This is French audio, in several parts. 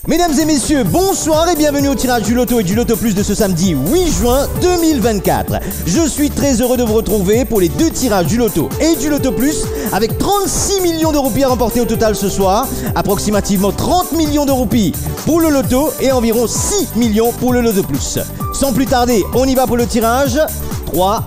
Mesdames et messieurs, bonsoir et bienvenue au tirage du Loto et du Loto Plus de ce samedi 8 juin 2024. Je suis très heureux de vous retrouver pour les deux tirages du Loto et du Loto Plus avec 36 millions de roupies à remporter au total ce soir, approximativement 30 millions de roupies pour le Loto et environ 6 millions pour le Loto Plus. Sans plus tarder, on y va pour le tirage. 3,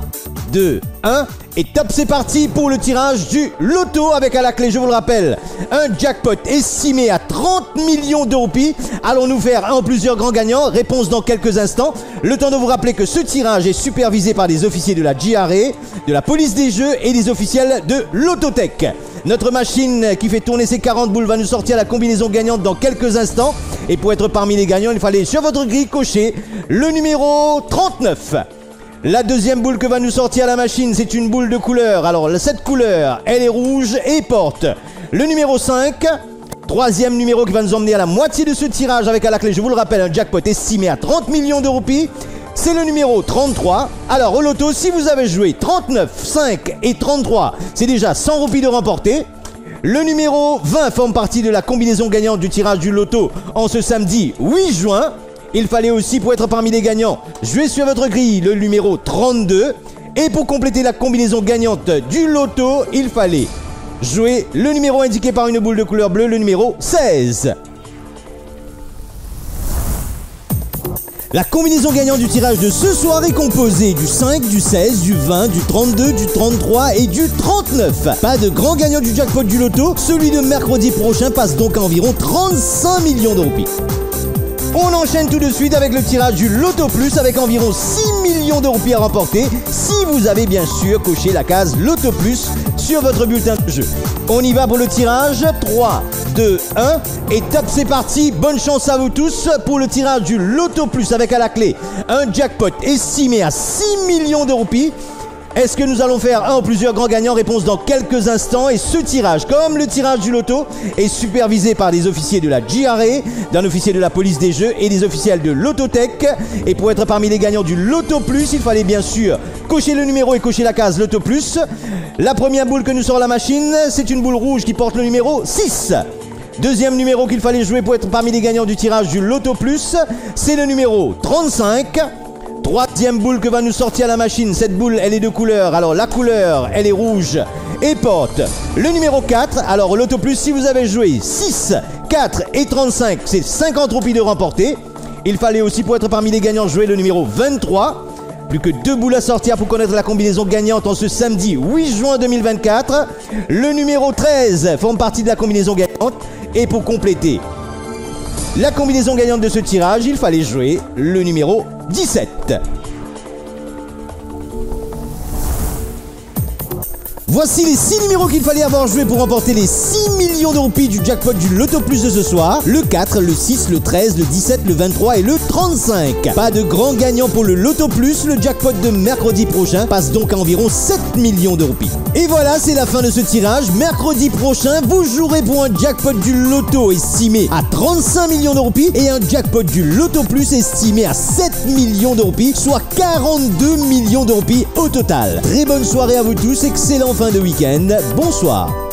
2, 1... Et top, c'est parti pour le tirage du Loto avec à la clé, je vous le rappelle, un jackpot estimé à 30 millions de roupies. Allons-nous faire un ou plusieurs grands gagnants? Réponse dans quelques instants. Le temps de vous rappeler que ce tirage est supervisé par des officiers de la GRA, de la police des jeux et des officiels de l'Autotech. Notre machine qui fait tourner ses 40 boules va nous sortir la combinaison gagnante dans quelques instants. Et pour être parmi les gagnants, il fallait sur votre grille cocher le numéro 39. La deuxième boule que va nous sortir la machine, c'est une boule de couleur. Alors, cette couleur, elle est rouge et porte le numéro 5. Troisième numéro qui va nous emmener à la moitié de ce tirage avec à la clé, je vous le rappelle, un jackpot estimé à 30 millions de roupies. C'est le numéro 33. Alors, au loto, si vous avez joué 39, 5 et 33, c'est déjà 100 roupies de remporté. Le numéro 20 forme partie de la combinaison gagnante du tirage du Loto en ce samedi 8 juin. Il fallait aussi, pour être parmi les gagnants, jouer sur votre grille le numéro 32. Et pour compléter la combinaison gagnante du Loto, il fallait jouer le numéro indiqué par une boule de couleur bleue, le numéro 16. La combinaison gagnante du tirage de ce soir est composée du 5, du 16, du 20, du 32, du 33 et du 39. Pas de grand gagnant du jackpot du Loto, celui de mercredi prochain passe donc à environ 35 millions de roupies. On enchaîne tout de suite avec le tirage du Loto Plus avec environ 6 millions de roupies à remporter si vous avez bien sûr coché la case Loto Plus sur votre bulletin de jeu. On y va pour le tirage. 3, 2, 1 et top, c'est parti. Bonne chance à vous tous pour le tirage du Loto Plus avec à la clé un jackpot estimé à 6 millions de roupies. Est-ce que nous allons faire un ou plusieurs grands gagnants? Réponse dans quelques instants. Et ce tirage, comme le tirage du Loto, est supervisé par des officiers de la GRA, d'un officier de la police des jeux et des officiels de l'Autotech. Et pour être parmi les gagnants du Loto Plus, il fallait bien sûr cocher le numéro et cocher la case Loto Plus. La première boule que nous sort la machine, c'est une boule rouge qui porte le numéro 6. Deuxième numéro qu'il fallait jouer pour être parmi les gagnants du tirage du Loto Plus, c'est le numéro 35. Troisième boule que va nous sortir la machine. Cette boule, elle est de couleur. Alors, la couleur, elle est rouge et porte le numéro 4. Alors, au Loto Plus, si vous avez joué 6, 4 et 35, c'est 50 roupies de remporter. Il fallait aussi, pour être parmi les gagnants, jouer le numéro 23. Plus que 2 boules à sortir pour connaître la combinaison gagnante en ce samedi 8 juin 2024. Le numéro 13 forme partie de la combinaison gagnante. Et pour compléter la combinaison gagnante de ce tirage, il fallait jouer le numéro 17. Voici les 6 numéros qu'il fallait avoir joué pour remporter les 6 millions de roupies du jackpot du Loto Plus de ce soir. Le 4, le 6, le 13, le 17, le 23 et le 35. Pas de grand gagnant pour le Loto Plus. Le jackpot de mercredi prochain passe donc à environ 7 millions de roupies. Et voilà, c'est la fin de ce tirage. Mercredi prochain, vous jouerez pour un jackpot du Loto estimé à 35 millions de roupies et un jackpot du Loto Plus estimé à 7 millions de roupies, soit 42 millions de roupies au total. Très bonne soirée à vous tous, excellent fin de week-end, bonsoir.